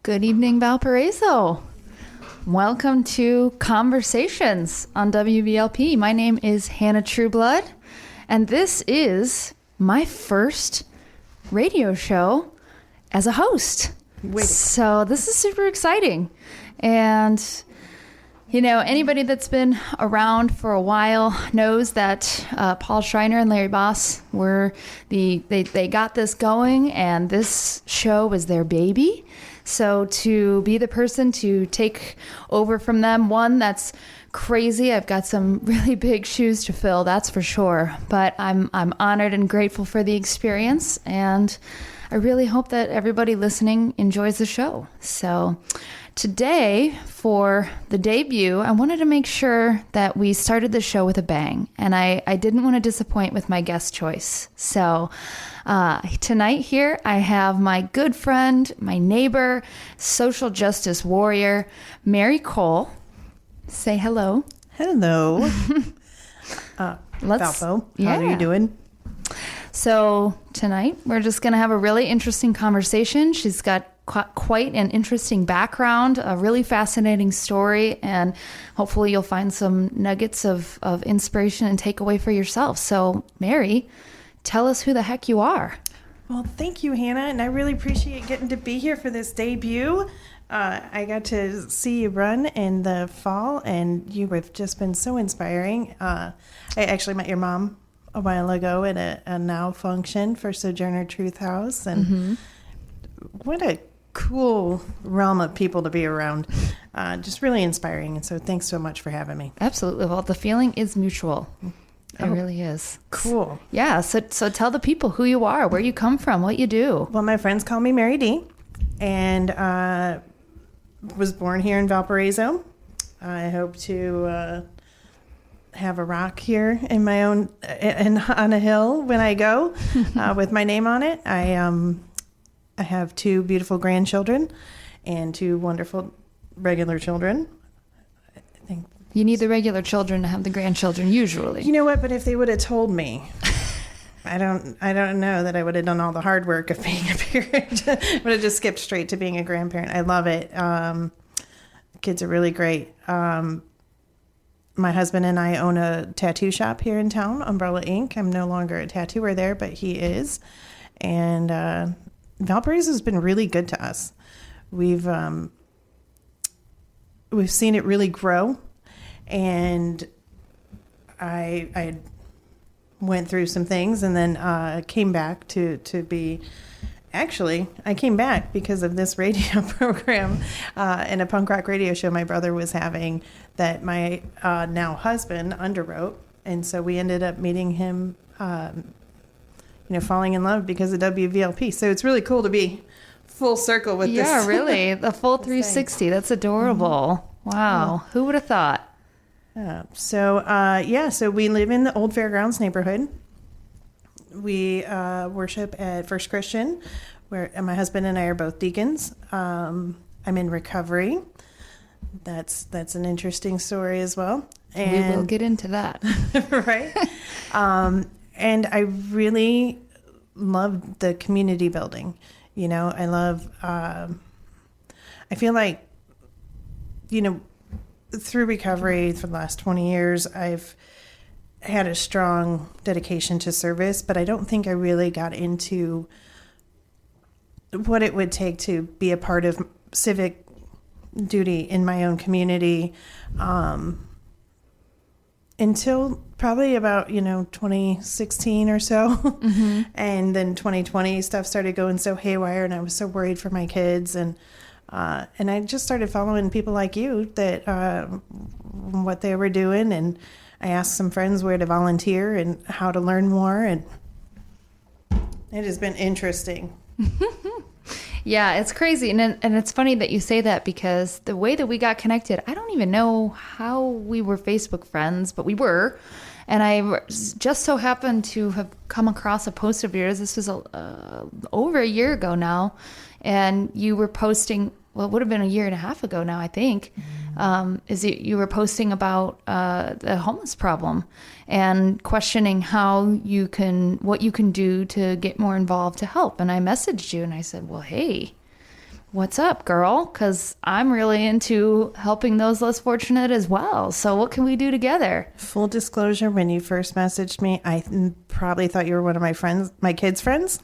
Good evening, Valparaiso. Welcome to Conversations on WVLP. My name is Hannah Trueblood, and this is my first radio show as a host. So this is super exciting. And, you know, anybody that's been around for a while knows that Paul Schreiner and Larry Boss were they got this going, and this show was their baby. So to be the person to take over from them, one, that's crazy. I've got some really big shoes to fill, that's for sure. But I'm honored and grateful for the experience, and I really hope that everybody listening enjoys the show. So today, for the debut, I wanted to make sure that we started the show with a bang, and I didn't want to disappoint with my guest choice. So tonight here, I have my good friend, my neighbor, social justice warrior, Mary Cole. Say hello. Hello. Valpo, how are you doing? So tonight, we're just going to have a really interesting conversation. She's got quite an interesting background, a really fascinating story, and hopefully you'll find some nuggets of inspiration and takeaway for yourself. So, Mary, tell us who the heck you are. Well, thank you, Hannah, and I really appreciate getting to be here for this debut. I got to see you run in the fall, and you have just been so inspiring. I actually met your mom a while ago at a Now function for Sojourner Truth House, and what a cool realm of people to be around. Just really inspiring, and so thanks so much for having me. Absolutely. Well, the feeling is mutual. It really is. Cool. Yeah, so tell the people who you are, where you come from, what you do. Well, my friends call me Mary D, and was born here in Valparaiso. I hope to have a rock here in my own, on a hill when I go with my name on it. I have two beautiful grandchildren and two wonderful regular children. I think you need the regular children to have the grandchildren usually. You know what? But if they would have told me, I don't know that I would have done all the hard work of being a parent. Would have just skipped straight to being a grandparent. I love it. Kids are really great. My husband and I own a tattoo shop here in town, Umbrella Ink. I'm no longer a tattooer there, but he is. And Valparaiso has been really good to us. We've seen it really grow, and I went through some things, and then came back to be. Actually, I came back because of this radio program and a punk rock radio show my brother was having that my now husband underwrote, and so we ended up meeting him. Falling in love because of WVLP. So it's really cool to be full circle with this. Yeah, really. The full 360. That's adorable. Mm-hmm. Wow. Yeah. Who would have thought? So we live in the old Fairgrounds neighborhood. We worship at First Christian, where my husband and I are both deacons. I'm in recovery. That's an interesting story as well. And we will get into that. Right? And I really love the community building. You know, I love, I feel like, through recovery for the last 20 years, I've had a strong dedication to service, but I don't think I really got into what it would take to be a part of civic duty in my own community until probably about 2016 or so. Mm-hmm. And then 2020 stuff started going so haywire, and I was so worried for my kids, and I just started following people like you that what they were doing, and I asked some friends where to volunteer and how to learn more, and it has been interesting. Yeah, it's crazy. And it's funny that you say that, because the way that we got connected, I don't even know how we were Facebook friends, but we were. And I just so happened to have come across a post of yours. This was over a year ago now. And you were posting, well, it would have been a year and a half ago now, I think. You were posting about the homeless problem and questioning what you can do to get more involved to help. And I messaged you and I said, well, hey, what's up, girl? Because I'm really into helping those less fortunate as well. So what can we do together? Full disclosure, when you first messaged me, I probably thought you were one of my kids' friends.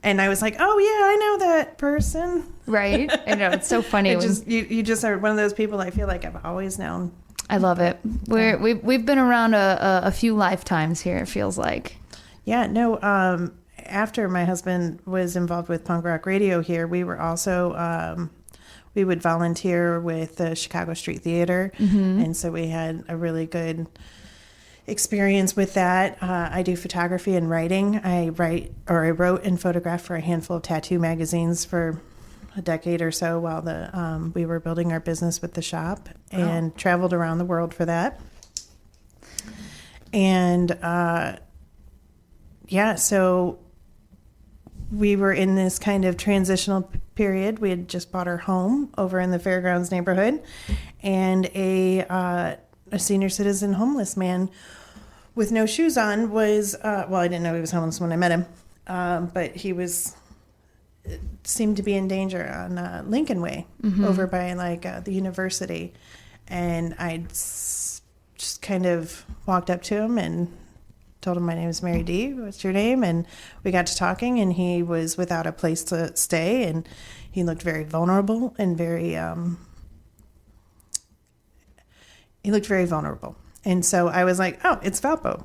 And I was like, oh, yeah, I know that person. Right? I know. It's so funny. You just are one of those people I feel like I've always known. I love it. We've been around a few lifetimes here, it feels like. Yeah, no, after my husband was involved with punk rock radio here, we were also, we would volunteer with the Chicago Street Theater. Mm-hmm. And so we had a really good experience with that. I do photography and writing. I wrote and photographed for a handful of tattoo magazines for a decade or so while we were building our business with the shop, and traveled around the world for that. And, so we were in this kind of transitional period. We had just bought our home over in the Fairgrounds neighborhood, and a senior citizen homeless man with no shoes on was, I didn't know he was homeless when I met him, but he seemed to be in danger on Lincoln Way, mm-hmm. over by the university. And I just kind of walked up to him and told him, my name is Mary D. What's your name? And we got to talking, and he was without a place to stay, and he looked very vulnerable and very vulnerable. And so I was like, oh, it's Valpo.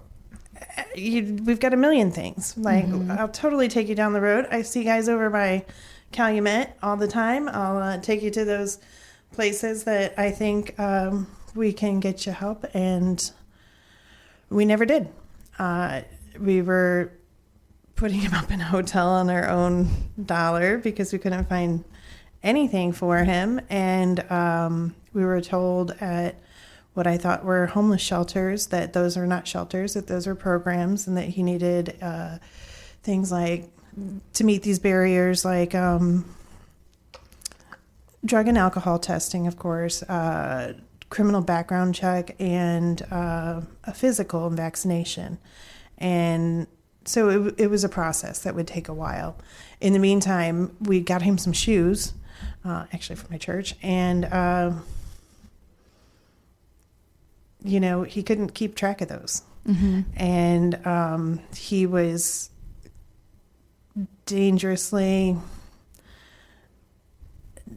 We've got a million things. Mm-hmm. I'll totally take you down the road. I see guys over by Calumet all the time. I'll take you to those places that I think we can get you help. And we never did. We were putting him up in a hotel on our own dollar because we couldn't find anything for him. And we were told at what I thought were homeless shelters that those are not shelters, that those are programs, and that he needed things like to meet these barriers, like drug and alcohol testing, of course, criminal background check, and a physical and vaccination. And so it was a process that would take a while. In the meantime, we got him some shoes, actually from my church, and he couldn't keep track of those. Mm-hmm. And he was dangerously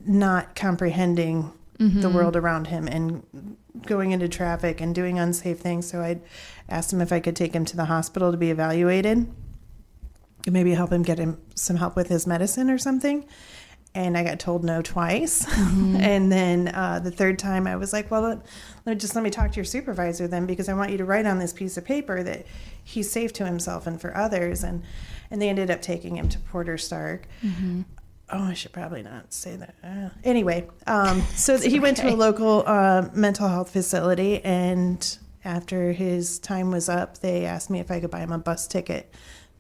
not comprehending mm-hmm. the world around him and going into traffic and doing unsafe things. So I asked him if I could take him to the hospital to be evaluated and maybe help him get him some help with his medicine or something. And I got told no twice. Mm-hmm. And then the third time I was like, well, let me talk to your supervisor then, because I want you to write on this piece of paper that he's safe to himself and for others. And they ended up taking him to Porter Stark. Mm-hmm. Oh, I should probably not say that. Anyway, so he went to a local mental health facility. And after his time was up, they asked me if I could buy him a bus ticket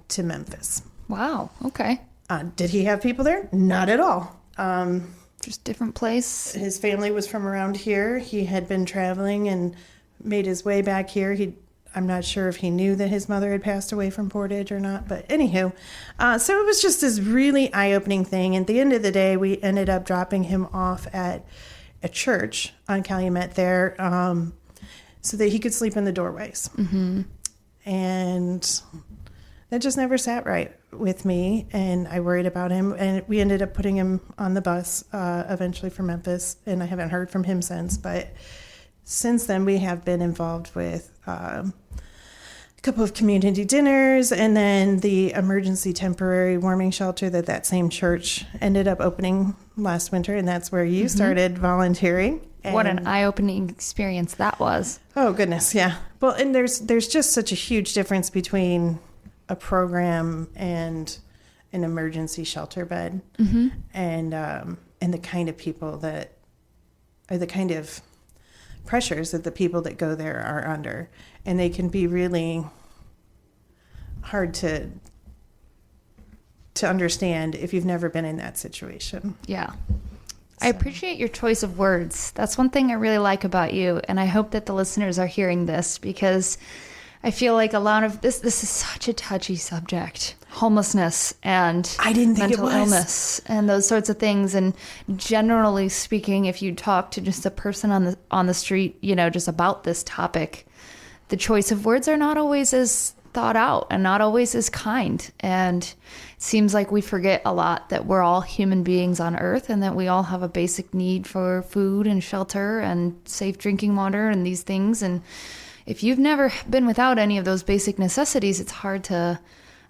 to Memphis. Wow. Okay. Did he have people there? Not at all. Just different place. His family was from around here. He had been traveling and made his way back here. I'm not sure if he knew that his mother had passed away from Portage or not, but anywho. So it was just this really eye-opening thing. And at the end of the day, we ended up dropping him off at a church on Calumet there, so that he could sleep in the doorways. Mm-hmm. And that just never sat right with me, and I worried about him, and we ended up putting him on the bus eventually for Memphis, and I haven't heard from him since. But since then, we have been involved with a couple of community dinners, and then the emergency temporary warming shelter that same church ended up opening last winter, and that's where you mm-hmm. started volunteering. And what an eye-opening experience that was. Oh, goodness, yeah. Well, and there's just such a huge difference between a program and an emergency shelter bed, mm-hmm. and the kind of people that are the kind of pressures that the people that go there are under, and they can be really hard to understand if you've never been in that situation. Yeah. So. I appreciate your choice of words. That's one thing I really like about you, and I hope that the listeners are hearing this, because I feel like a lot of this is such a touchy subject. Homelessness and I didn't think mental it was. illness and those sorts of things. And generally speaking, if you talk to just a person on the street, just about this topic, the choice of words are not always as thought out and not always as kind. And it seems like we forget a lot that we're all human beings on earth and that we all have a basic need for food and shelter and safe drinking water and these things. And if you've never been without any of those basic necessities, it's hard to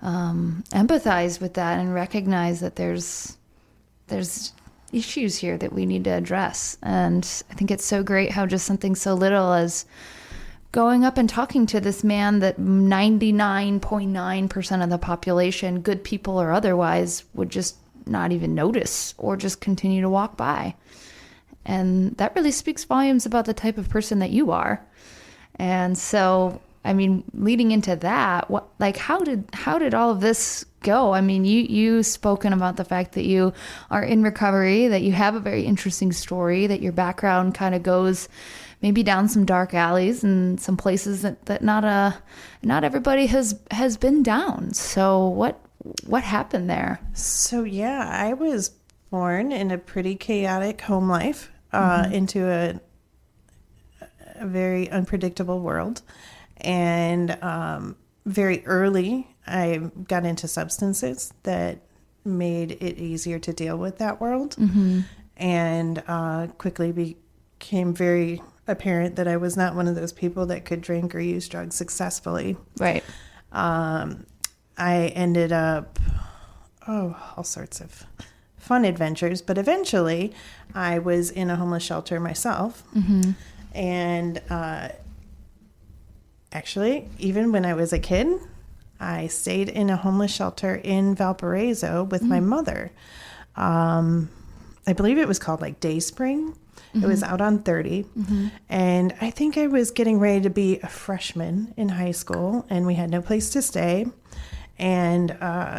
empathize with that and recognize that there's issues here that we need to address. And I think it's so great how just something so little as going up and talking to this man that 99.9% of the population, good people or otherwise, would just not even notice or just continue to walk by. And that really speaks volumes about the type of person that you are. And so, I mean, leading into that, how did all of this go? I mean, you spoken about the fact that you are in recovery, that you have a very interesting story, that your background kind of goes maybe down some dark alleys and some places that not everybody has been down. So what happened there? So yeah, I was born in a pretty chaotic home life, into a very unpredictable world. And very early, I got into substances that made it easier to deal with that world. And quickly became very apparent that I was not one of those people that could drink or use drugs successfully. Right. I ended up, all sorts of fun adventures, but eventually I was in a homeless shelter myself. And actually, even when I was a kid, I stayed in a homeless shelter in Valparaiso with my mother. I believe it was called like Day Spring. It was out on 30. And I think I was getting ready to be a freshman in high school, and we had no place to stay. And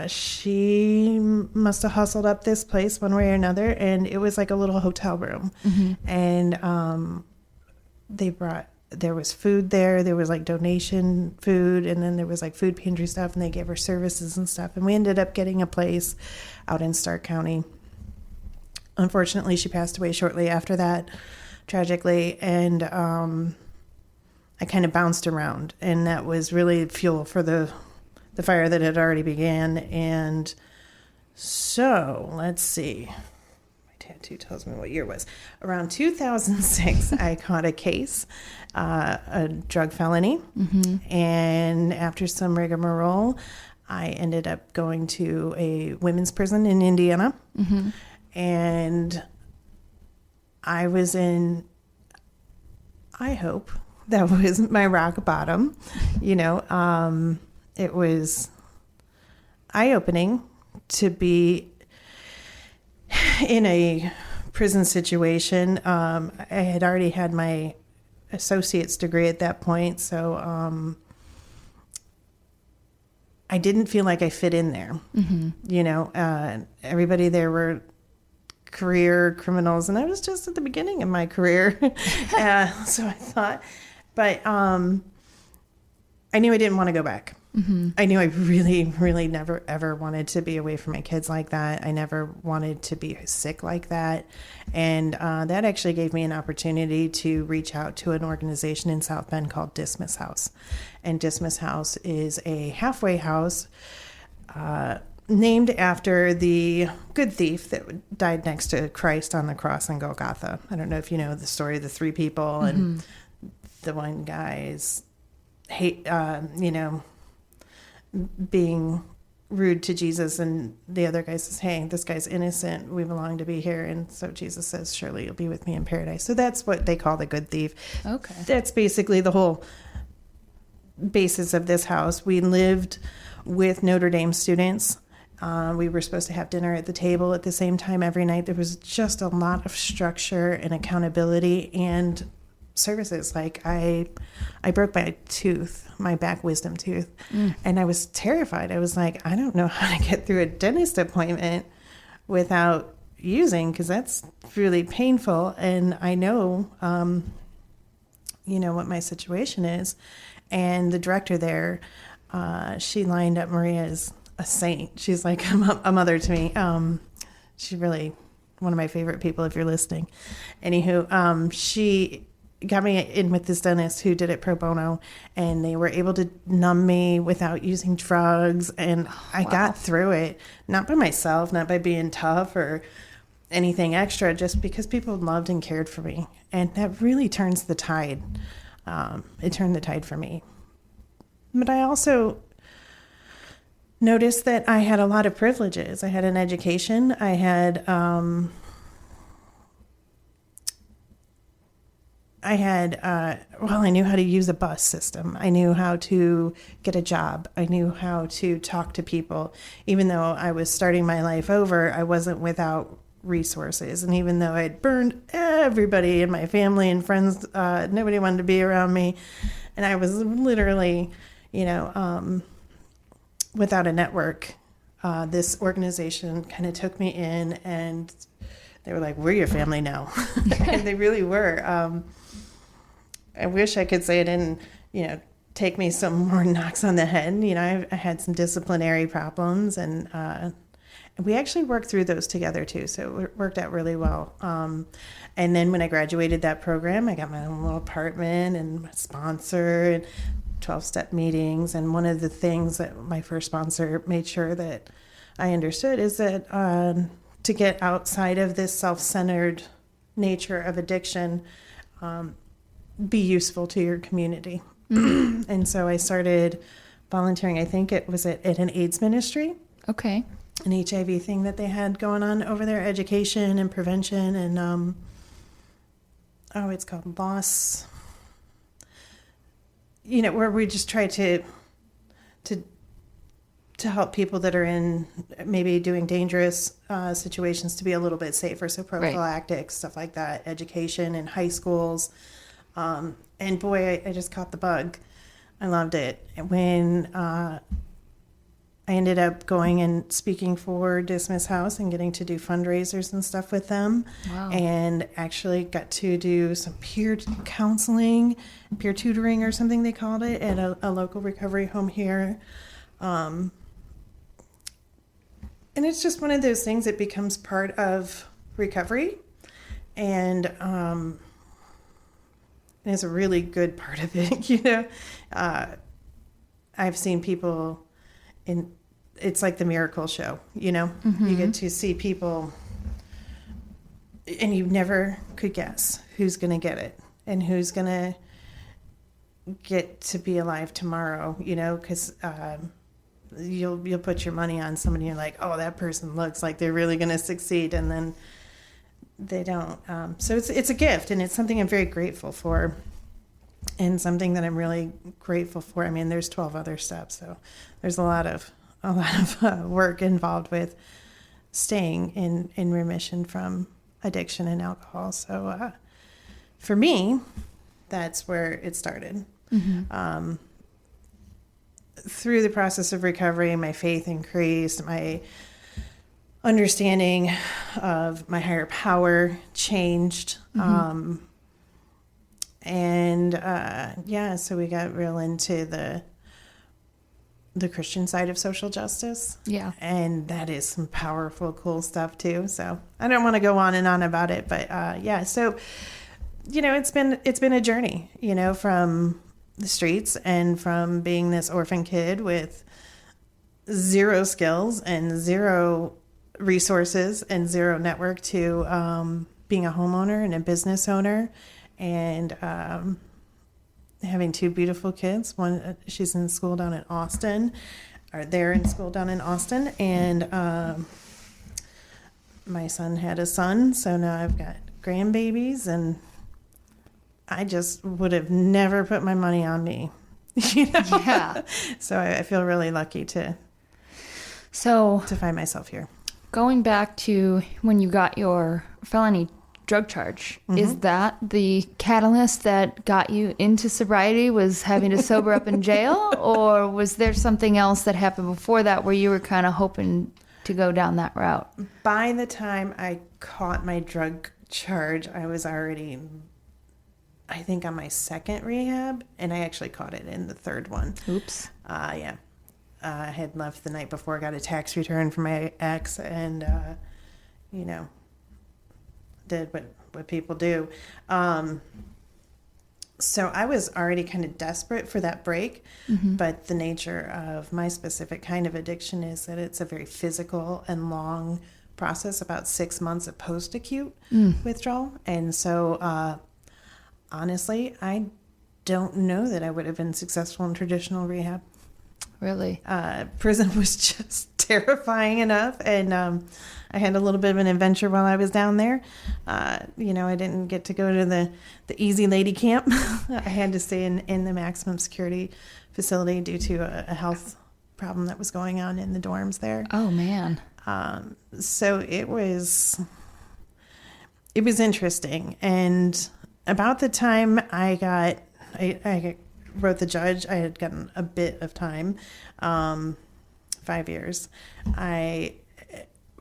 she must have hustled up this place one way or another, and it was like a little hotel room. And there was food there was like donation food, and then there was like food pantry stuff, and they gave her services and stuff, and we ended up getting a place out in Stark County. Unfortunately, she passed away shortly after that, tragically, and I kind of bounced around, and that was really fuel for the fire that had already began. And so let's see, tattoo tells me what year it was. Around 2006, I caught a case, a drug felony. And after some rigmarole, I ended up going to a women's prison in Indiana. And I was in, I hope that was my rock bottom. It was eye-opening to be in a prison situation. I had already had my associate's degree at that point, so I didn't feel like I fit in there. Everybody there were career criminals, and I was just at the beginning of my career. So I thought, but I knew I didn't want to go back. I knew I really, really never, ever wanted to be away from my kids like that. I never wanted to be sick like that. And that actually gave me an opportunity to reach out to an organization in South Bend called Dismiss House. And Dismiss House is a halfway house named after the good thief that died next to Christ on the cross on Golgotha. I don't know if you know the story of the three people, and the one guy's being rude to Jesus, and the other guy says, hey, this guy's innocent, we belong to be here. And so Jesus says, surely you'll be with me in paradise. So that's what they call the good thief. Okay. That's basically the whole basis of this house. We lived with Notre Dame students. We were supposed to have dinner at the table at the same time every night. There was just a lot of structure and accountability and services. Like I broke my tooth, my back wisdom tooth, and I was terrified. I was like, I don't know how to get through a dentist appointment without using, because that's really painful. And I know, what my situation is. And the director there, she lined up Maria as a saint. She's like a mother to me. She's really one of my favorite people, if you're listening. Anywho, she got me in with this dentist who did it pro bono, and they were able to numb me without using drugs. And I got through it, not by myself, not by being tough or anything extra, just because people loved and cared for me. And that really turns the tide. It turned the tide for me. But I also noticed that I had a lot of privileges. I had an education. I had, I knew how to use a bus system. I knew how to get a job. I knew how to talk to people. Even though I was starting my life over, I wasn't without resources. And even though I'd burned everybody in my family and friends, nobody wanted to be around me. And I was literally, without a network. This organization kind of took me in, and they were like, "We're your family now." And they really were. I wish I could say it didn't, take me some more knocks on the head. I had some disciplinary problems, and we actually worked through those together too. So it worked out really well. And then when I graduated that program, I got my own little apartment and my sponsor and 12-step meetings. And one of the things that my first sponsor made sure that I understood is that to get outside of this self-centered nature of addiction, be useful to your community. And so I started volunteering. I think it was at an AIDS ministry. Okay. An HIV thing that they had going on over there, education and prevention. And, it's called Loss. Where we just try to help people that are in maybe doing dangerous situations to be a little bit safer. So prophylactic, stuff like that, education in high schools. And boy, I just caught the bug. I loved it. When I ended up going and speaking for Dismiss House and getting to do fundraisers and stuff with them. Wow. And actually got to do some peer counseling, peer tutoring or something they called it, at a local recovery home here. And it's just one of those things that becomes part of recovery. And it's a really good part of it, I've seen people it's like the miracle show, Mm-hmm. You get to see people and you never could guess who's going to get it and who's going to get to be alive tomorrow, because you'll put your money on somebody and you're like, oh, that person looks like they're really going to succeed. And then they don't. So it's a gift, and it's something I'm very grateful for, and something that I'm really grateful for. I mean, there's 12 other steps, so there's a lot of work involved with staying in remission from addiction and alcohol. So for me, that's where it started. Mm-hmm. Through the process of recovery, my faith increased, my understanding of my higher power changed. Mm-hmm. So we got real into the Christian side of social justice. Yeah. And that is some powerful, cool stuff too. So I don't want to go on and on about it, but so it's been a journey, from the streets and from being this orphan kid with zero skills and zero resources and zero network to being a homeowner and a business owner, and having two beautiful kids. One, she's in school down in Austin, or they're in school down in Austin, and my son had a son, so now I've got grandbabies, and I just would have never put my money on me. Yeah. So I feel really lucky to find myself here. Going back to when you got your felony drug charge, mm-hmm. Is that the catalyst that got you into sobriety, was having to sober up in jail? Or was there something else that happened before that where you were kind of hoping to go down that route? By the time I caught my drug charge, I was already I think, on my second rehab, and I actually caught it in the third one. Oops. Yeah. I had left the night before, got a tax return from my ex, and, did what people do. So I was already kind of desperate for that break, but the nature of my specific kind of addiction is that it's a very physical and long process, about 6 months of post-acute withdrawal. And so, honestly, I don't know that I would have been successful in traditional rehab. Really? Prison was just terrifying enough, and I had a little bit of an adventure while I was down there. I didn't get to go to the easy lady camp. I had to stay in the maximum security facility due to a health problem that was going on in the dorms there. Oh, man. So it was interesting. And about the time I wrote the judge, I had gotten a bit of time, 5 years. I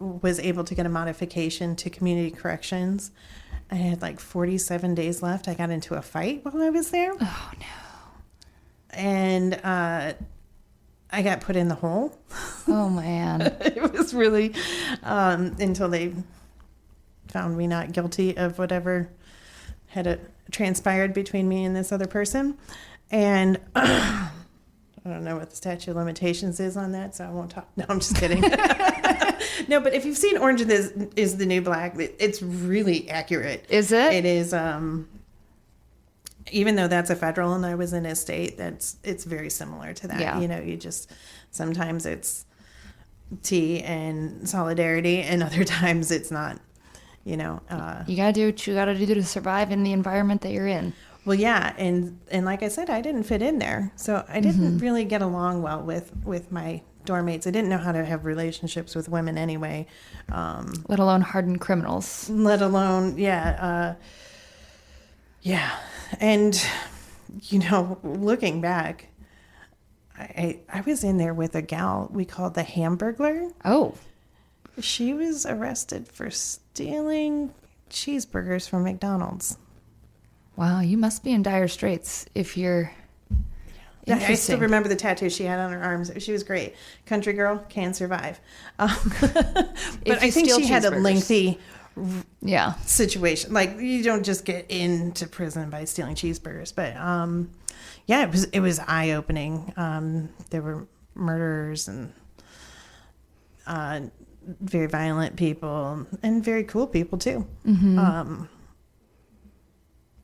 was able to get a modification to community corrections. I had like 47 days left. I got into a fight while I was there. Oh, no. And I got put in the hole. Oh, man. It was really, until they found me not guilty of whatever had transpired between me and this other person. And I don't know what the statute of limitations is on that, so I won't talk. No, I'm just kidding. No, but if you've seen Orange is the New Black, it's really accurate. Is it? It is, even though that's a federal and I was in a state, it's very similar to that. Yeah. You just, sometimes it's tea and solidarity, and other times it's not, you got to do what you got to do to survive in the environment that you're in. Well, yeah, and like I said, I didn't fit in there, so I didn't really get along well with my dorm mates. I didn't know how to have relationships with women anyway. Let alone hardened criminals. Let alone, yeah. And, looking back, I was in there with a gal we called the Hamburglar. Oh. She was arrested for stealing cheeseburgers from McDonald's. Wow, you must be in dire straits if you're... Yeah, I still remember the tattoo she had on her arms. She was great. Country girl, can survive. But I think she had a lengthy situation. Like, you don't just get into prison by stealing cheeseburgers. But, it was eye-opening. There were murderers and very violent people and very cool people, too.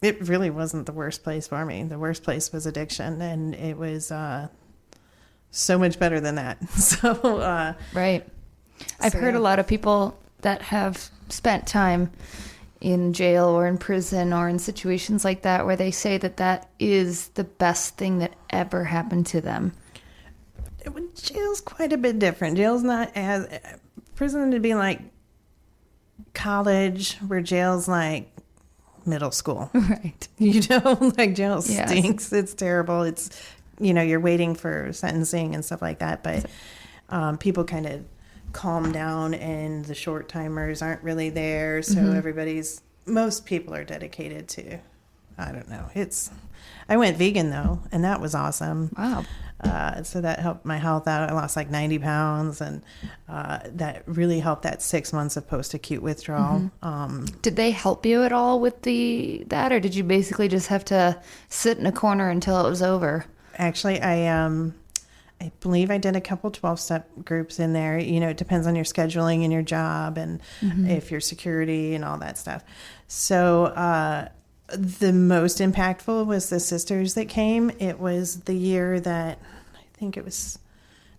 It really wasn't the worst place for me. The worst place was addiction, and it was so much better than that. So, right. I've heard a lot of people that have spent time in jail or in prison or in situations like that where they say that is the best thing that ever happened to them. Jail's quite a bit different. Jail's not as... Prison would be like college, where jail's like middle school. Right. Like jail stinks. Yes. It's terrible. It's, you're waiting for sentencing and stuff like that. But people kind of calm down, and the short timers aren't really there. So most people are dedicated to, I don't know. I went vegan though, and that was awesome. Wow. So that helped my health out. I lost like 90 pounds, and that really helped that 6 months of post-acute withdrawal. Did they help you at all with that, or did you basically just have to sit in a corner until it was over? Actually, I believe I did a couple 12-step groups in there. It depends on your scheduling and your job, and if you're security and all that stuff. So the most impactful was the sisters that came. It was the year that, I think it was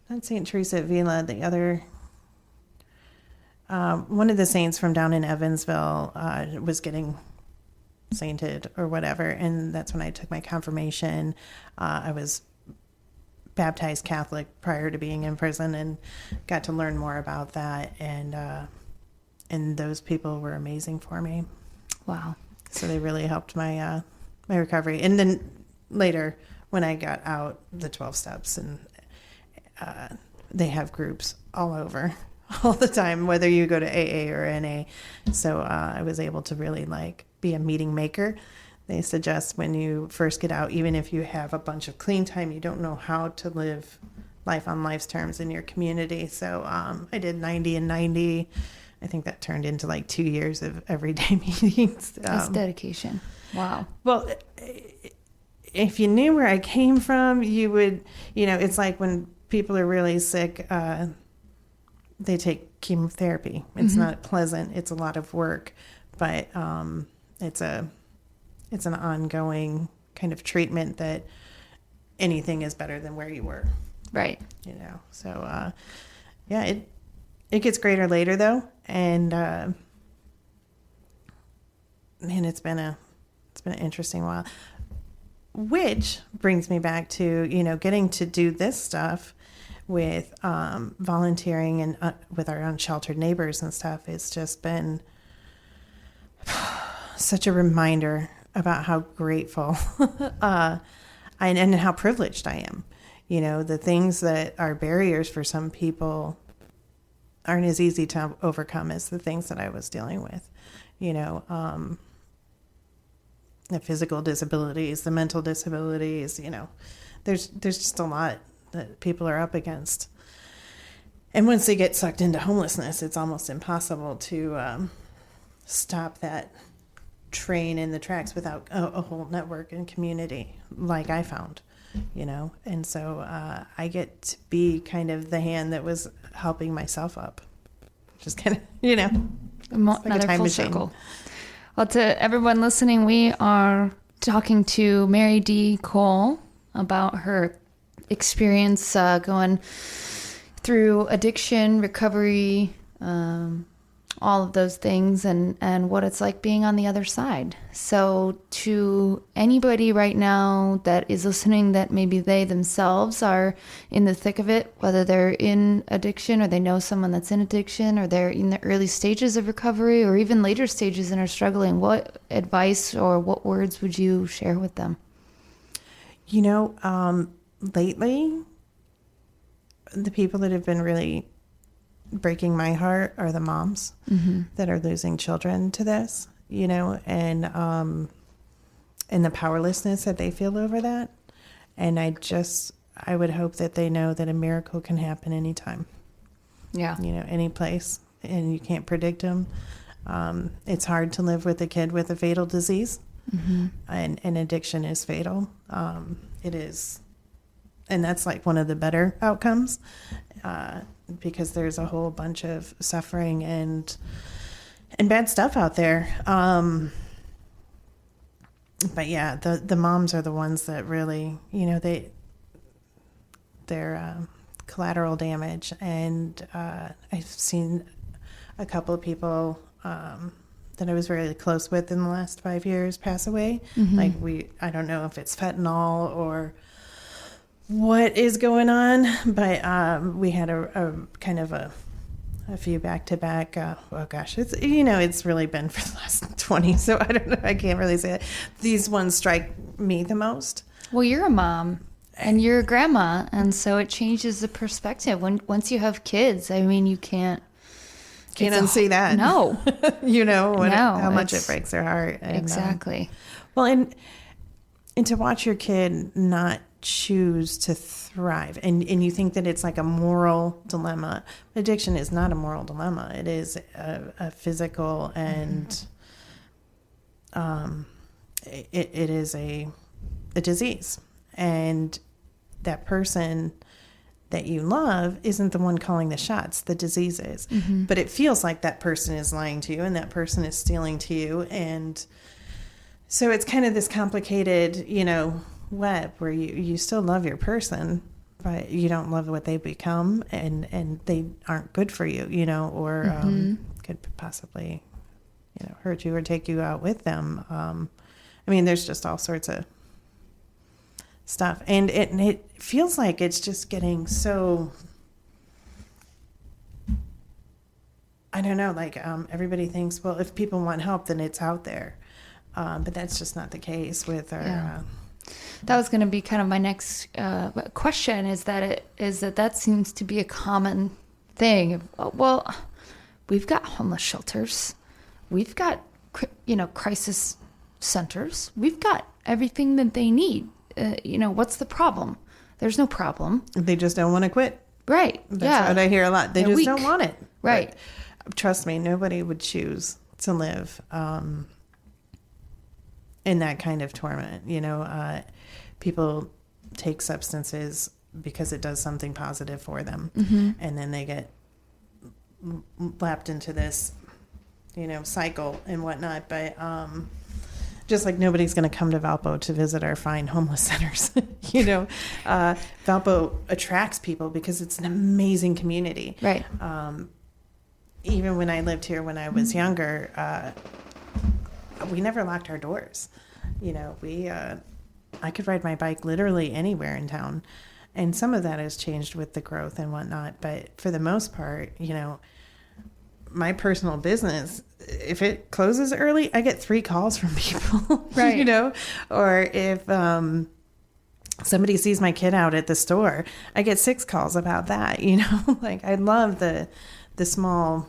not St. Teresa Avila, the other, one of the saints from down in Evansville was getting sainted or whatever, and that's when I took my confirmation. I was baptized Catholic prior to being in prison, and got to learn more about that, and those people were amazing for me. Wow. So they really helped my recovery. And then later, when I got out, the 12 steps, and they have groups all over, all the time, whether you go to AA or NA. So I was able to really be a meeting maker they suggest when you first get out, even if you have a bunch of clean time, you don't know how to live life on life's terms in your community. So I did 90 and 90. I think that turned into like 2 years of everyday meetings. That's dedication. Wow. Well, if you knew where I came from, you would, it's like when people are really sick, they take chemotherapy. It's not pleasant. It's a lot of work, but it's an ongoing kind of treatment that anything is better than where you were. Right. So it gets greater later though, and man, it's been an interesting while. Which brings me back to getting to do this stuff with volunteering and with our unsheltered neighbors and stuff. It's just been such a reminder about how grateful and how privileged I am. The things that are barriers for some people aren't as easy to overcome as the things that I was dealing with. The physical disabilities, the mental disabilities, there's just a lot that people are up against. And once they get sucked into homelessness, it's almost impossible to stop that train in the tracks without a whole network and community like I found, And so I get to be kind of the hand that was helping myself up. Just kind of, like another full circle. Well, to everyone listening, we are talking to Mary D. Cole about her experience going through addiction, recovery, all of those things, and what it's like being on the other side. So to anybody right now that is listening that maybe they themselves are in the thick of it, whether they're in addiction or they know someone that's in addiction or they're in the early stages of recovery or even later stages and are struggling, what advice or what words would you share with them? Lately, the people that have been really breaking my heart are the moms that are losing children to this, and the powerlessness that they feel over that. And I would hope that they know that a miracle can happen anytime. Yeah. Any place, and you can't predict them. It's hard to live with a kid with a fatal disease, and addiction is fatal. It is. And that's like one of the better outcomes, because there's a whole bunch of suffering and bad stuff out there. But yeah, the moms are the ones that really, they're collateral damage. And I've seen a couple of people that I was really close with in the last 5 years pass away. Like I don't know if it's fentanyl or what is going on, but we had a kind of a few back-to-back. It's really been for the last 20, so I don't know, I can't really say that. These ones strike me the most. Well, you're a mom and you're a grandma, and so it changes the perspective. Once you have kids, I mean, you can't unsee that. No. How much it breaks their heart. And, exactly. And to watch your kid not choose to thrive, and you think that it's like a moral dilemma. Addiction is not a moral dilemma. It is a physical and it is a disease, and that person that you love isn't the one calling the shots. The disease is. But it feels like that person is lying to you and that person is stealing to you, and so it's kind of this complicated web where you still love your person, but you don't love what they become, and they aren't good for you, or could possibly hurt you or take you out with them. There's just all sorts of stuff, and it feels like it's just getting so, I don't know, like everybody thinks, well, if people want help, then it's out there, but that's just not the case with our that was going to be kind of my next question, is that seems to be a common thing. Well, we've got homeless shelters. We've got, crisis centers. We've got everything that they need. What's the problem? There's no problem. They just don't want to quit. Right. That's what I hear a lot. They're just weak. Don't want it. Right. But trust me, nobody would choose to live in that kind of torment. People take substances because it does something positive for them. Mm-hmm. And then they get lapped into this, cycle and whatnot. But just like nobody's going to come to Valpo to visit our fine homeless centers. Valpo attracts people because it's an amazing community. Right. Even when I lived here when I was younger, we never locked our doors. I could ride my bike literally anywhere in town. And some of that has changed with the growth and whatnot. But for the most part, my personal business, if it closes early, I get 3 calls from people, right. Or if somebody sees my kid out at the store, I get 6 calls about that, Like, I love the small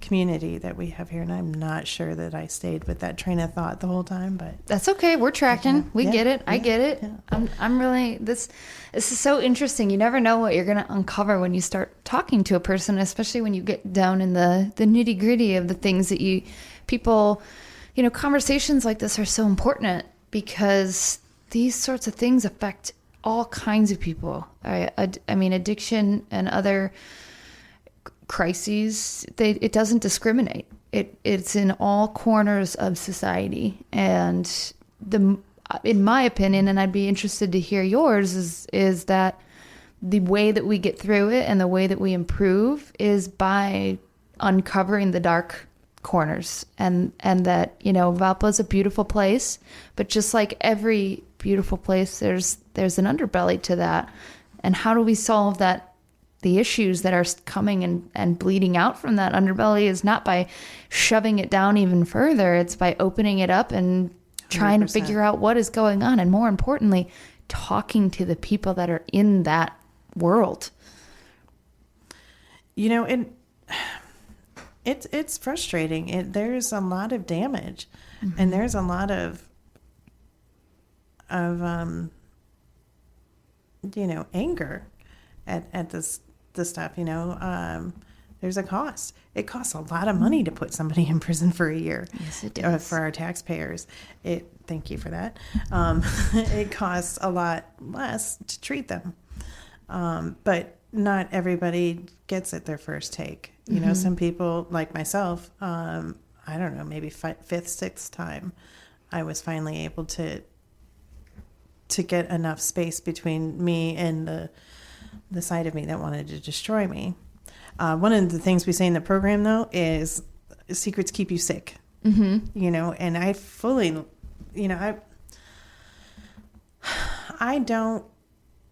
community that we have here, and I'm not sure that I stayed with that train of thought the whole time, but that's okay. We're tracking. We get it. I get it. Yeah. I'm really this is so interesting. You never know what you're going to uncover when you start talking to a person, especially when you get down in the nitty gritty of the things that people, conversations like this are so important because these sorts of things affect all kinds of people. I mean, addiction and other crises, it doesn't discriminate. It's in all corners of society, and in my opinion, and I'd be interested to hear yours, is that the way that we get through it and the way that we improve is by uncovering the dark corners, and that Valpo is a beautiful place, but just like every beautiful place, there's an underbelly to that, and how do we solve that? The issues that are coming and bleeding out from that underbelly is not by shoving it down even further. It's by opening it up and trying 100%. To figure out what is going on. And more importantly, talking to the people that are in that world. It's frustrating. There's a lot of damage, mm-hmm. and there's a lot of anger at this stuff. There's a cost. It costs a lot of money to put somebody in prison for a year. Yes, it does. For our taxpayers. Thank you for that. It costs a lot less to treat them. But not everybody gets it their first take. Mm-hmm. Some people, like myself, I don't know, maybe 5th, 6th time, I was finally able to get enough space between me and the side of me that wanted to destroy me. One of the things we say in the program, though, is secrets keep you sick. Mm-hmm. And I fully, I don't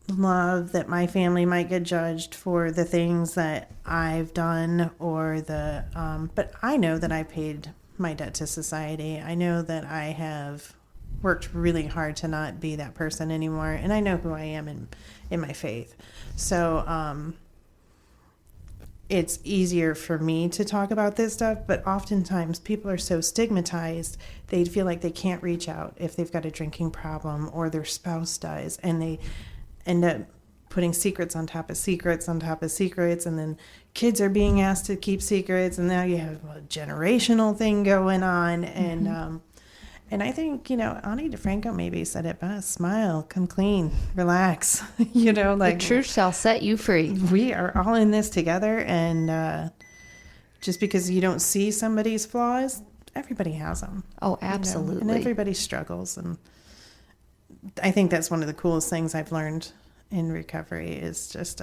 love that my family might get judged for the things that I've done but I know that I paid my debt to society. I know that I have worked really hard to not be that person anymore, and I know who I am in my faith. So it's easier for me to talk about this stuff, but oftentimes people are so stigmatized, they feel like they can't reach out if they've got a drinking problem or their spouse dies, and they end up putting secrets on top of secrets on top of secrets, and then kids are being asked to keep secrets, and now you have a generational thing going on. Mm-hmm. And I think, Ani DeFranco maybe said it best: smile, come clean, relax. The truth shall set you free. We are all in this together, and just because you don't see somebody's flaws, everybody has them. Oh, absolutely. And everybody struggles. And I think that's one of the coolest things I've learned in recovery is just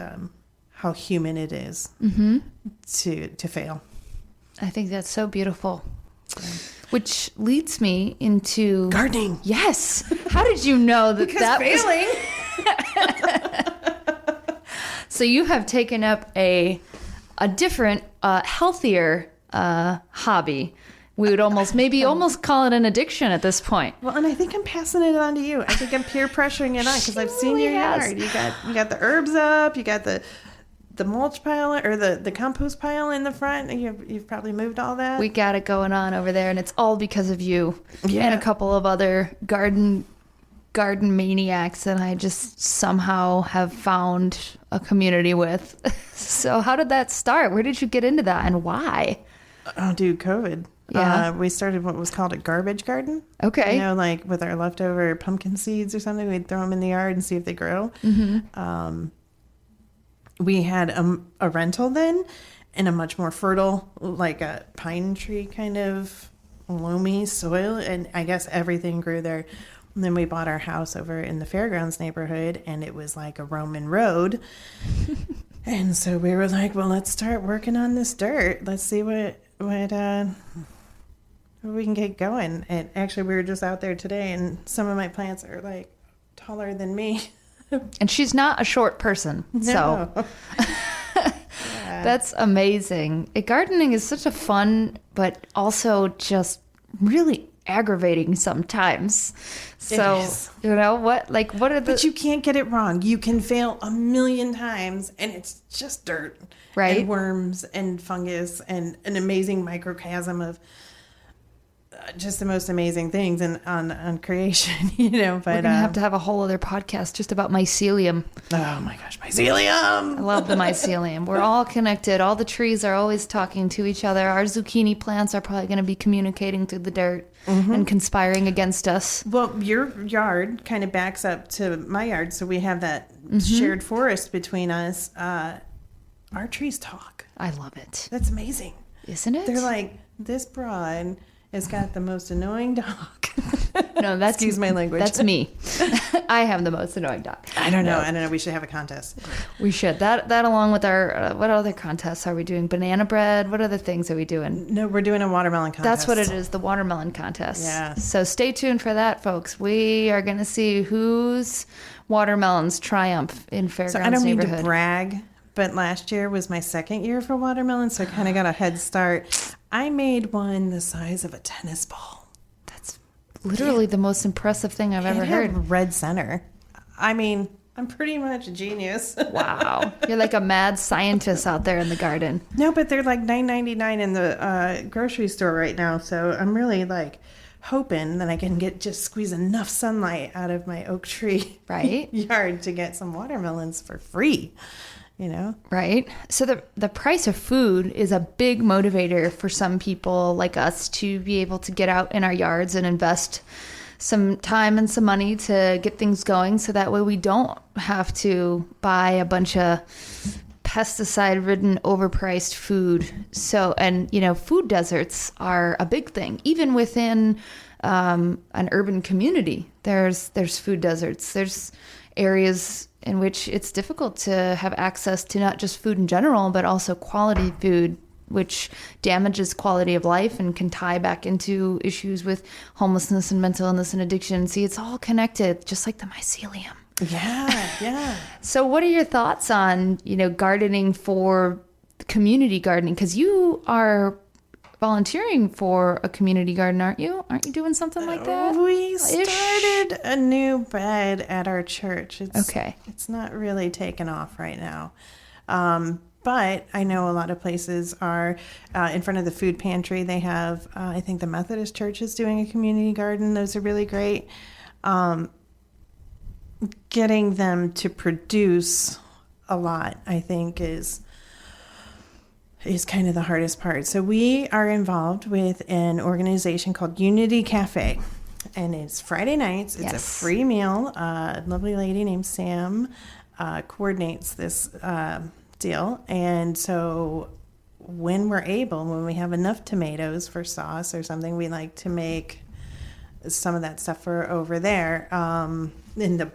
how human it is mm-hmm. to fail. I think that's so beautiful. Which leads me into gardening. Yes. How did you know that because that failing? So you have taken up a different, healthier hobby. We would almost call it an addiction at this point. Well, and I think I'm passing it on to you. I think I'm peer pressuring it on because I've seen your yard. You got the herbs up. You got the the mulch pile or the compost pile in the front. You've probably moved all that. We got it going on over there, and it's all because of you Yeah. and a couple of other garden maniacs that I just somehow have found a community with. So how did that start? Where did you get into that, and why? Oh, dude, COVID. Yeah. We started what was called a garbage garden. Okay. You know, like with our leftover pumpkin seeds or something, we'd throw them in the yard and see if they grow. Mm-hmm. We had a rental then in a much more fertile, like a pine tree kind of loamy soil. And I guess everything grew there. And then we bought our house over in the Fairgrounds neighborhood, and it was like a Roman road. And so we were like, well, let's start working on this dirt. Let's see what we can get going. And actually, we were just out there today, and some of my plants are like taller than me. And she's not a short person, so No. that's amazing. Gardening is such a fun, but also just really aggravating sometimes. So, is. you know, what are the... But you can't get it wrong. You can fail a million times, and it's just dirt. Right. And worms and fungus and an amazing microcosm of just the most amazing things on creation, you know. But We're going to have a whole other podcast just about mycelium. oh my gosh, mycelium! I love the mycelium. We're all connected. All the trees are always talking to each other. Our zucchini plants are probably going to be communicating through the dirt and conspiring against us. Well, your yard kind of backs up to my yard, so we have that shared forest between us. Our trees talk. I love it. That's amazing. Isn't it? They're like, this broad has got the most annoying dog. No, that's... Excuse my language. That's me. I have the most annoying dog. I don't know. We should have a contest. We should. That along with our... what other contests are we doing? Banana bread? What other things are we doing? No, we're doing a watermelon contest. That's what it is, the watermelon contest. Yeah. So stay tuned for that, folks. We are going to see whose watermelons triumph in Fairgrounds So I don't mean neighborhood. to brag, but last year was my second year for watermelon, so I kind of got a head start. I made one the size of a tennis ball. That's literally the most impressive thing I've ever It had heard. red center. I mean, I'm pretty much a genius. Wow. You're like a mad scientist out there in the garden. No, but they're like $9.99 in the grocery store right now, so I'm really like hoping that I can just squeeze enough sunlight out of my oak tree Right. yard to get some watermelons for free. You know? Right. So the price of food is a big motivator for some people like us to be able to get out in our yards and invest some time and some money to get things going, so that way we don't have to buy a bunch of pesticide-ridden, overpriced food. So, and you know, food deserts are a big thing, even within an urban community. There's food deserts. There's areas in which it's difficult to have access to not just food in general, but also quality food, which damages quality of life and can tie back into issues with homelessness and mental illness and addiction. See, it's all connected, just like the mycelium. Yeah, yeah. So what are your thoughts on, you know, gardening for community gardening? Because you are volunteering for a community garden, aren't you? Aren't you doing something like that? We started a new bed at our church. Okay. It's not really taken off right now. But I know a lot of places are in front of the food pantry. They have, I think the Methodist Church is doing a community garden. Those are really great. Getting them to produce a lot, I think, is kind of the hardest part. So we are involved with an organization called Unity Cafe, and it's Friday nights. It's a free meal. A lovely lady named Sam coordinates this deal. And so when we have enough tomatoes for sauce or something, we like to make some of that stuff for over there. And the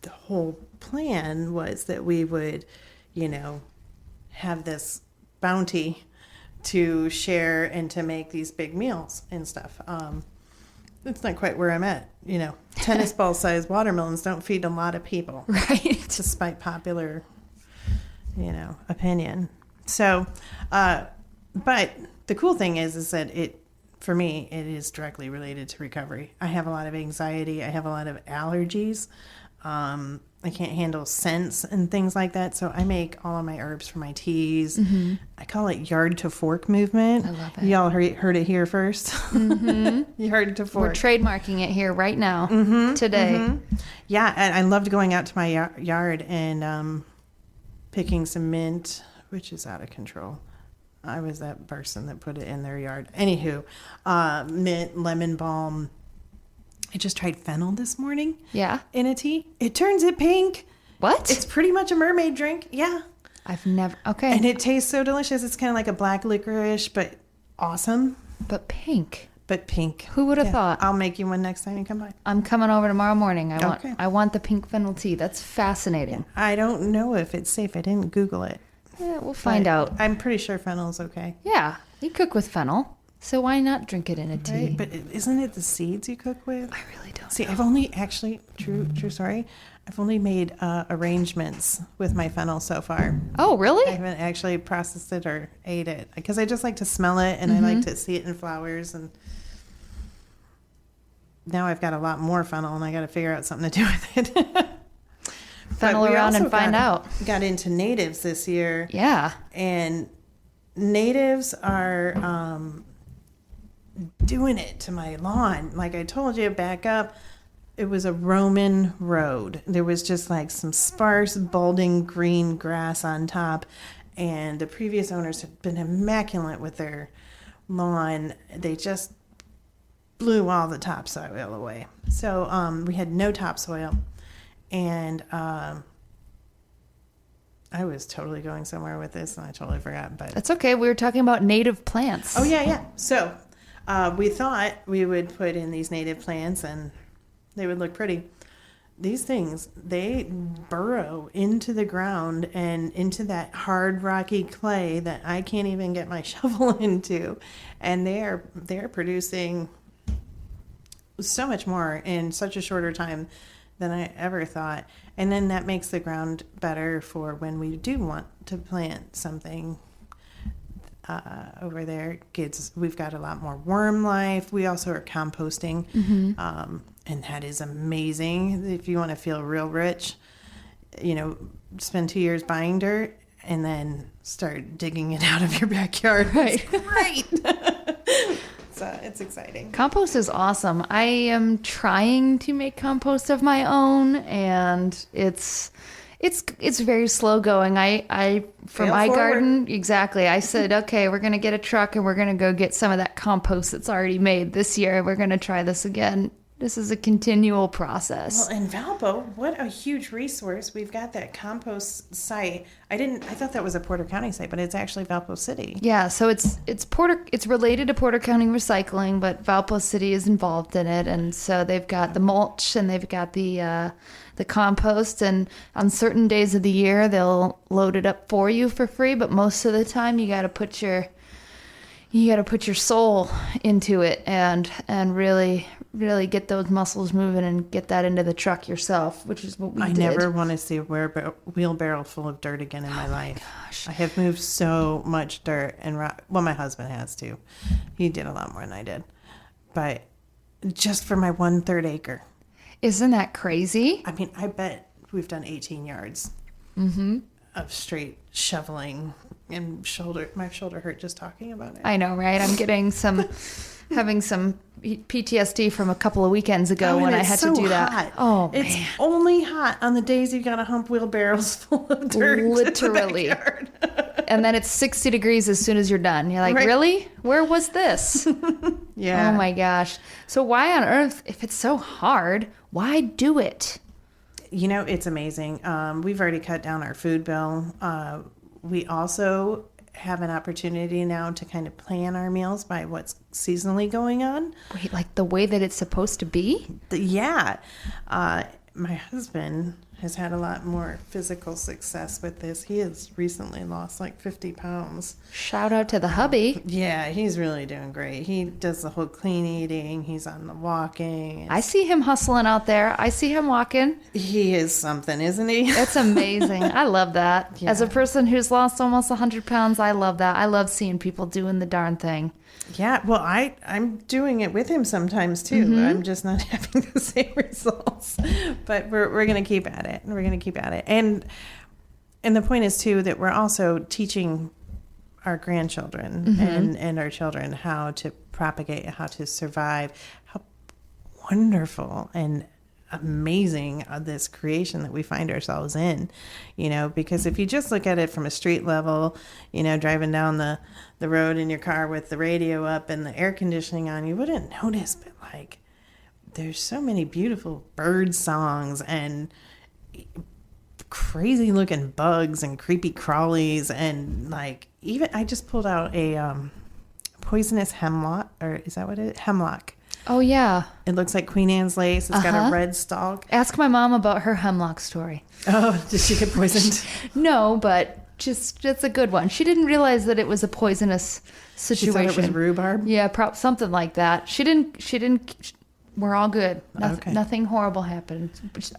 whole plan was that we would, you know, have this bounty to share and to make these big meals and stuff. It's not quite where I'm at. You know, tennis ball sized watermelons don't feed a lot of people. Right. Despite popular, you know, opinion. So, but the cool thing is that for me, it is directly related to recovery. I have a lot of anxiety. I have a lot of allergies. I can't handle scents and things like that. So I make all of my herbs for my teas. I call it yard to fork movement. I love it. Y'all heard it here first. Yard to fork. We're trademarking it here right now, today. Yeah, and I loved going out to my yard and picking some mint, which is out of control. I was that person that put it in their yard. Anywho, mint, lemon balm. I just tried fennel this morning. Yeah. In a tea. It turns it pink. What? It's pretty much a mermaid drink. Yeah. I've never. Okay. And it tastes so delicious. It's kind of like a black licorice, but awesome. But pink. But pink. Who would have thought? I'll make you one next time you come by. I'm coming over tomorrow morning. Okay. I want the pink fennel tea. That's fascinating. I don't know if it's safe. I didn't Google it. Yeah, we'll find out. I'm pretty sure fennel's okay. Yeah. You cook with fennel. So why not drink it in a tea? Right? But isn't it the seeds you cook with? I really don't See, know. I've only actually, true story, I've only made arrangements with my fennel so far. Oh, really? I haven't actually processed it or ate it because I just like to smell it and I like to see it in flowers. And now I've got a lot more fennel and I got to figure out something to do with it. Fennel around and find out. Got into natives this year. Yeah. And natives are doing it to my lawn. Like I told you, back up, it was a Roman road. There was just like some sparse, balding green grass on top. And the previous owners had been immaculate with their lawn. They just blew all the topsoil away. So we had no topsoil. And I was totally going somewhere with this and I totally forgot. But That's okay. We were talking about native plants. oh, yeah. So we thought we would put in these native plants and they would look pretty. These things, they burrow into the ground and into that hard, rocky clay that I can't even get my shovel into. And they're producing so much more in such a shorter time than I ever thought. And then that makes the ground better for when we do want to plant something over there. We've got a lot more worm life. We also are composting, and that is amazing. If you want to feel real rich, spend 2 years buying dirt and then start digging it out of your backyard. Right. It's great. So it's exciting. Compost is awesome. I am trying to make compost of my own, and it's very slow going. I for Fail my forward. garden, exactly. I said, okay, we're gonna get a truck and we're gonna go get some of that compost that's already made this year. We're gonna try this again. This is a continual process. Well, in Valpo, what a huge resource. We've got that compost site. I thought that was a Porter County site, but it's actually Valpo City. Yeah, so it's related to Porter County Recycling, but Valpo City is involved in it, and so they've got the mulch and they've got the compost, and on certain days of the year they'll load it up for you for free, but most of the time you got to put your soul into it and really get those muscles moving and get that into the truck yourself, which is what we did. I never want to see a wheelbarrow full of dirt again in my life. Gosh. I have moved so much dirt and rock. Well, my husband has too. He did a lot more than I did. But just for my 1/3 acre. Isn't that crazy? I mean, I bet we've done 18 yards of straight shoveling and my shoulder hurt just talking about it. I know, right? I'm getting having some PTSD from a couple of weekends ago when I had to do that. Hot. Oh, it's man. only hot on the days you got to hump wheelbarrows full of dirt. Literally. To the backyard. And then it's 60 degrees as soon as you're done. You're like, Right. Really? Where was this? Yeah. Oh my gosh. So why on earth, if it's so hard, why do it? It's amazing. We've already cut down our food bill. We also have an opportunity now to kind of plan our meals by what's seasonally going on. Wait, like the way that it's supposed to be? Yeah. My husband has had a lot more physical success with this. He has recently lost like 50 pounds. Shout out to the hubby. Yeah, he's really doing great. He does the whole clean eating. He's on the walking. I see him hustling out there. I see him walking. He is something, isn't he? It's amazing. I love that. Yeah. As a person who's lost almost 100 pounds, I love that. I love seeing people doing the darn thing. Yeah, well, I'm doing it with him sometimes too. Mm-hmm. I'm just not having the same results. But we're going to keep at it. We're going to keep at it. And the point is too that we're also teaching our grandchildren Mm-hmm. and our children how to propagate, how to survive, how wonderful and amazing this creation that we find ourselves in, because if you just look at it from a street level, driving down the road in your car with the radio up and the air conditioning on, you wouldn't notice, but like there's so many beautiful bird songs and crazy looking bugs and creepy crawlies, and like even I just pulled out a poisonous hemlock, or is that what it is? Hemlock. Oh, yeah. It looks like Queen Anne's lace. It's got a red stalk. Ask my mom about her hemlock story. Oh, did she get poisoned? No, but it's a good one. She didn't realize that it was a poisonous situation. She thought it was rhubarb? Yeah, something like that. She didn't. We're all good. Okay. Nothing horrible happened.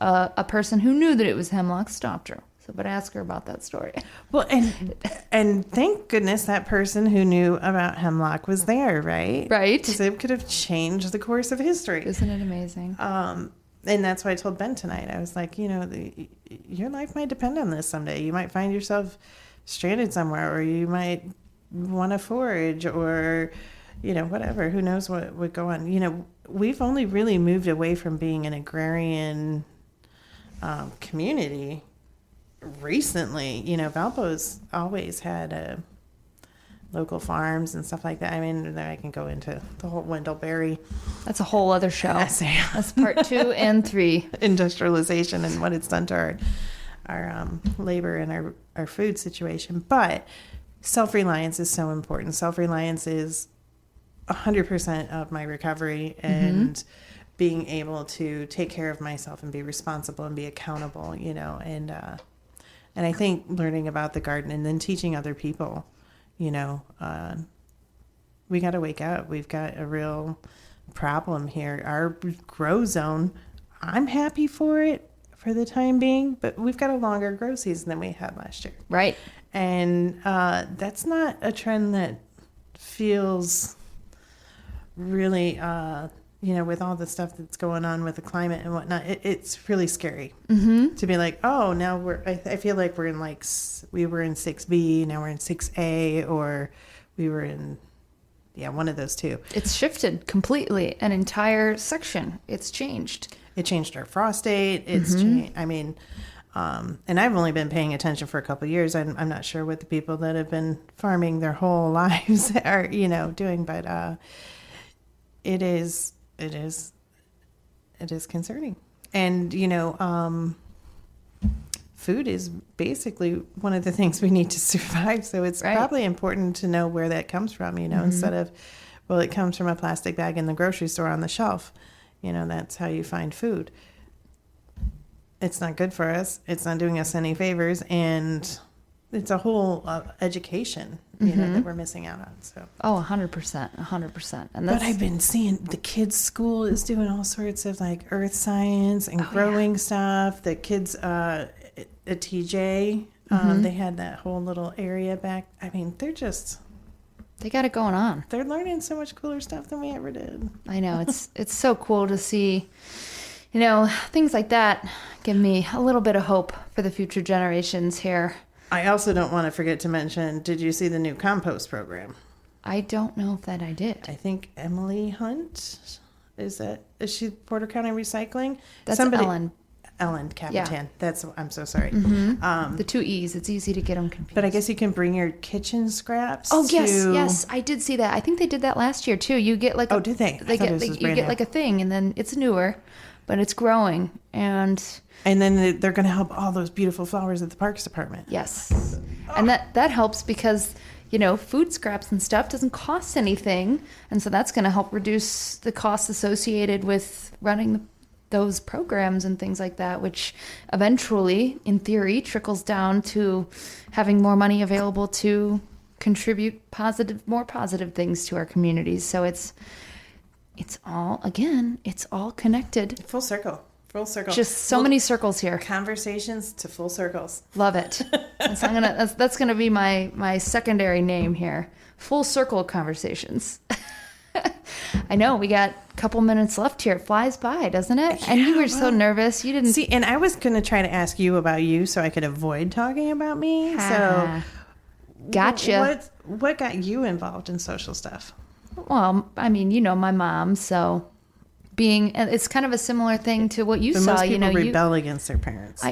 A person who knew that it was hemlock stopped her. So, but ask her about that story. Well, and thank goodness that person who knew about hemlock was there, right? Right. Because it could have changed the course of history. Isn't it amazing? And that's what I told Ben tonight. I was like, your life might depend on this someday. You might find yourself stranded somewhere, or you might want to forage, or, whatever. Who knows what would go on. We've only really moved away from being an agrarian community recently. Valpo's always had local farms and stuff like that. I mean, I can go into the whole Wendell-Berry. That's a whole other show. Essay. That's part 2 and 3. Industrialization and what it's done to our labor and our food situation. But self-reliance is so important. Self-reliance is 100% of my recovery, and being able to take care of myself and be responsible and be accountable, and I think learning about the garden and then teaching other people, we got to wake up. We've got a real problem here. Our grow zone, I'm happy for it for the time being, but we've got a longer grow season than we had last year. Right. And that's not a trend that feels really, with all the stuff that's going on with the climate and whatnot, it's really scary to be like, oh, now I feel like we're in we were in 6B, now we're in 6A, or we were in, one of those two. It's shifted completely. An entire section. It's changed. It changed our frost date. It's changed. I mean, and I've only been paying attention for a couple of years. I'm not sure what the people that have been farming their whole lives are, doing, but it is concerning. And, food is basically one of the things we need to survive. So it's probably important to know where that comes from, instead of, well, it comes from a plastic bag in the grocery store on the shelf. That's how you find food. It's not good for us. It's not doing us any favors. And it's a whole education, that we're missing out on. So. Oh, 100%. And but I've been seeing the kids' school is doing all sorts of like earth science and growing stuff. The kids at TJ, they had that whole little area back. I mean, they got it going on. They're learning so much cooler stuff than we ever did. I know. It's so cool to see, things like that give me a little bit of hope for the future generations here. I also don't want to forget to mention, did you see the new compost program? I don't know if I did. I think Emily Hunt, is she Porter County Recycling? That's Ellen. Ellen Capitan. Yeah. I'm so sorry. The 2 E's. It's easy to get them confused. But I guess you can bring your kitchen scraps. Oh, yes. I did see that. I think they did that last year too. You get like oh, did they? You get like a thing, and then it's newer, but it's growing, and then they're going to help all those beautiful flowers at the Parks Department. Yes, and that helps because food scraps and stuff doesn't cost anything, and so that's going to help reduce the costs associated with running those programs and things like that, which eventually, in theory, trickles down to having more money available to contribute more positive things to our communities. So it's all connected. Full circle. Just so many circles here. Conversations to full circles. Love it. That's gonna be my secondary name here. Full circle conversations. I know we got a couple minutes left here. It flies by, doesn't it? Yeah, and you were so nervous. You didn't see. And I was gonna try to ask you about you so I could avoid talking about me. So, gotcha. What got you involved in social stuff? Well, I mean, my mom, so it's kind of a similar thing to what you saw. Most people rebel against their parents.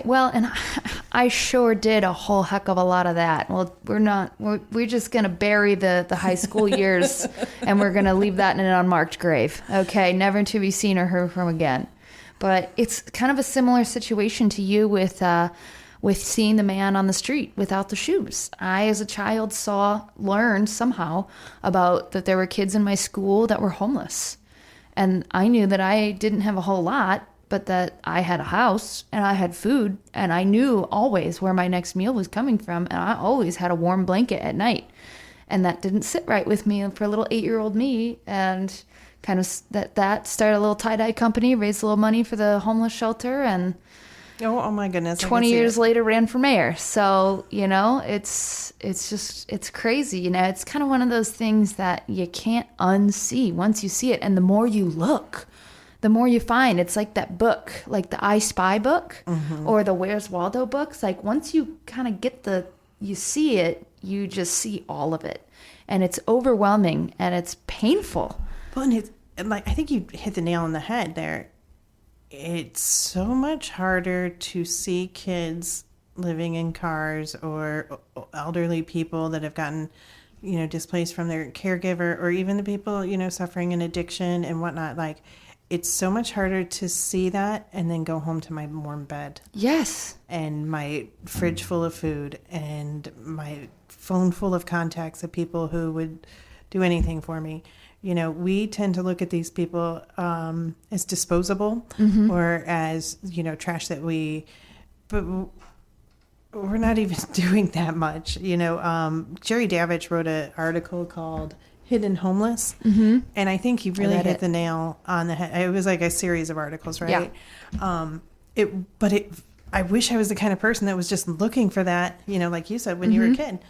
I sure did a whole heck of a lot of that. Well, we're just going to bury the high school years and we're going to leave that in an unmarked grave. Okay. Never to be seen or heard from again. But it's kind of a similar situation to you with seeing the man on the street without the shoes. I, as a child, learned somehow about that there were kids in my school that were homeless. And I knew that I didn't have a whole lot, but that I had a house and I had food and I knew always where my next meal was coming from. And I always had a warm blanket at night. And that didn't sit right with me for a little 8-year-old me. And kind of that started a little tie-dye company, raised a little money for the homeless shelter, and oh my goodness, 20 years later ran for mayor. So, it's crazy. It's kind of one of those things that you can't unsee once you see it. And the more you look, the more you find. It's like that book, like the I Spy book, or the Where's Waldo books. Like once you kind of you see it, you just see all of it. And it's overwhelming and it's painful. Well, and I think you hit the nail on the head there. It's so much harder to see kids living in cars or elderly people that have gotten, displaced from their caregiver, or even the people, suffering an addiction and whatnot. Like, it's so much harder to see that and then go home to my warm bed. Yes. And my fridge full of food and my phone full of contacts of people who would do anything for me. We tend to look at these people as disposable, or as, trash but we're not even doing that much. Jerry Davich wrote an article called Hidden Homeless, and I think he really hit the nail on the head. It was like a series of articles, right? Yeah. I wish I was the kind of person that was just looking for that, like you said, when you were a kid.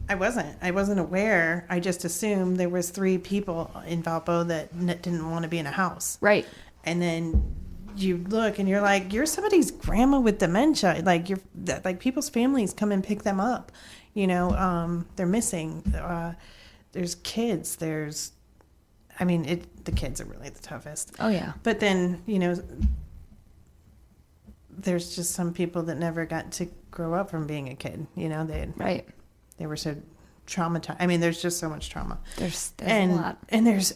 I wasn't aware. I just assumed there was 3 people in Valpo that didn't want to be in a house. Right. And then you look and you're like, you're somebody's grandma with dementia. Like people's families come and pick them up. They're missing. There's kids. The kids are really the toughest. Oh yeah. But then, there's just some people that never got to grow up from being a kid. They were so traumatized. There's just so much trauma. There's a lot. And there's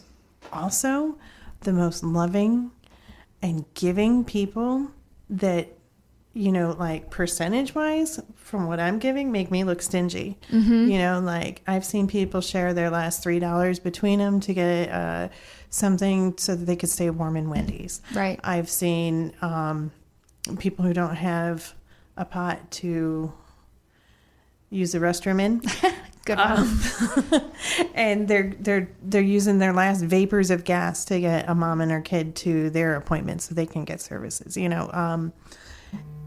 also the most loving and giving people that, like percentage-wise, from what I'm giving, make me look stingy. I've seen people share their last $3 between them to get something so that they could stay warm in Wendy's. Right. I've seen people who don't have a pot to use the restroom in. Good one. And they're using their last vapors of gas to get a mom and her kid to their appointment so they can get services.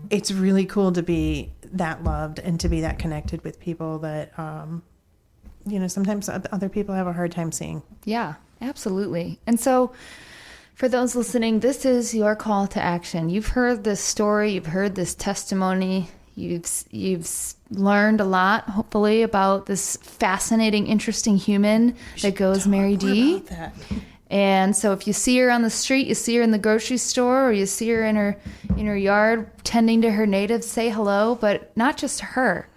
It's really cool to be that loved and to be that connected with people that sometimes other people have a hard time seeing. Yeah, absolutely. And so for those listening, this is your call to action. You've heard this story, you've heard this testimony. You've learned a lot, hopefully, about this fascinating, interesting human that goes Mary D. And so if you see her on the street, you see her in the grocery store, or you see her in her yard tending to her natives, say hello, but not just to her.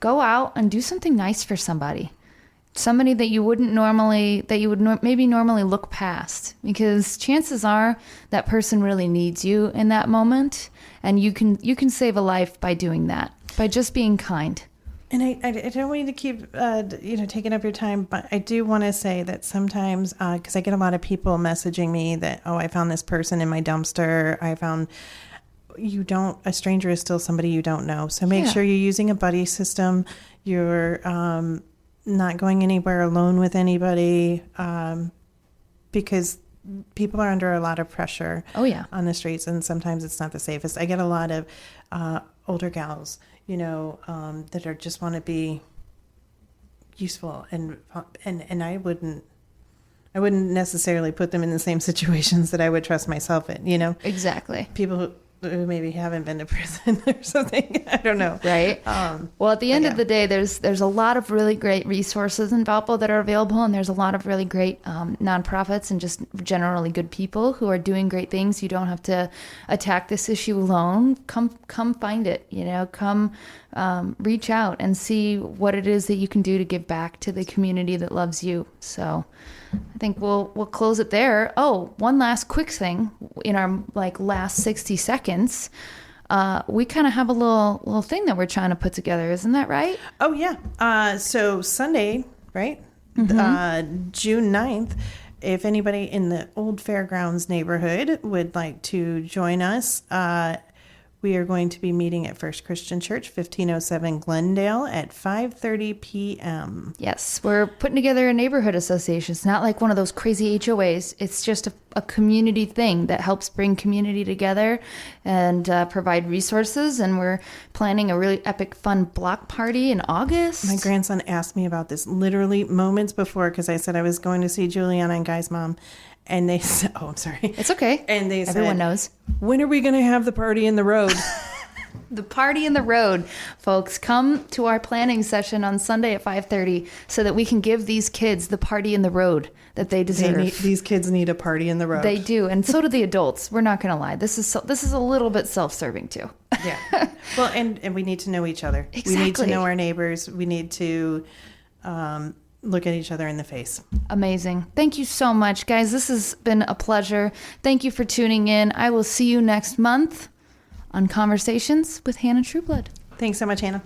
Go out and do something nice for somebody. Somebody that you would maybe normally look past, because chances are that person really needs you in that moment, and you can save a life by doing that, by just being kind. And I don't want you to keep, taking up your time, but I do want to say that sometimes, because I get a lot of people messaging me that, oh, I found this person in my dumpster. A stranger is still somebody you don't know. So make sure you're using a buddy system. You're not going anywhere alone with anybody, because people are under a lot of pressure on the streets, and sometimes it's not the safest. I get a lot of older gals, that are just want to be useful, and I wouldn't necessarily put them in the same situations that I would trust myself in, Exactly. People who maybe haven't been to prison or something. I don't know. Right. Well, at the end of the day, there's a lot of really great resources in Valpo that are available, and there's a lot of really great nonprofits and just generally good people who are doing great things. You don't have to attack this issue alone. Come find it. Come reach out and see what it is that you can do to give back to the community that loves you. So I think we'll close it there. Oh, one last quick thing in our last 60 seconds. We kind of have a little thing that we're trying to put together. Isn't that right? Oh, yeah. So Sunday, right? Mm-hmm. June 9th, if anybody in the old fairgrounds neighborhood would like to join us, we are going to be meeting at First Christian Church, 1507 Glendale at 5:30 p.m. Yes, we're putting together a neighborhood association. It's not like one of those crazy HOAs. It's just a community thing that helps bring community together and provide resources. And we're planning a really epic, fun block party in August. My grandson asked me about this literally moments before, because I said I was going to see Juliana and Guy's mom. And they said, oh, I'm sorry. It's okay. And they said, everyone knows. When are we going to have the party in the road? The party in the road, folks. Come to our planning session on Sunday at 5:30 so that we can give these kids the party in the road that they deserve. These kids need a party in the road. They do. And so do the adults. We're not going to lie. This is a little bit self-serving too. Yeah. Well, and we need to know each other. Exactly. We need to know our neighbors. We need to look at each other in the face. Amazing. Thank you so much, guys. This has been a pleasure. Thank you for tuning in. I will see you next month on Conversations with Hannah Trueblood. Thanks so much, Hannah.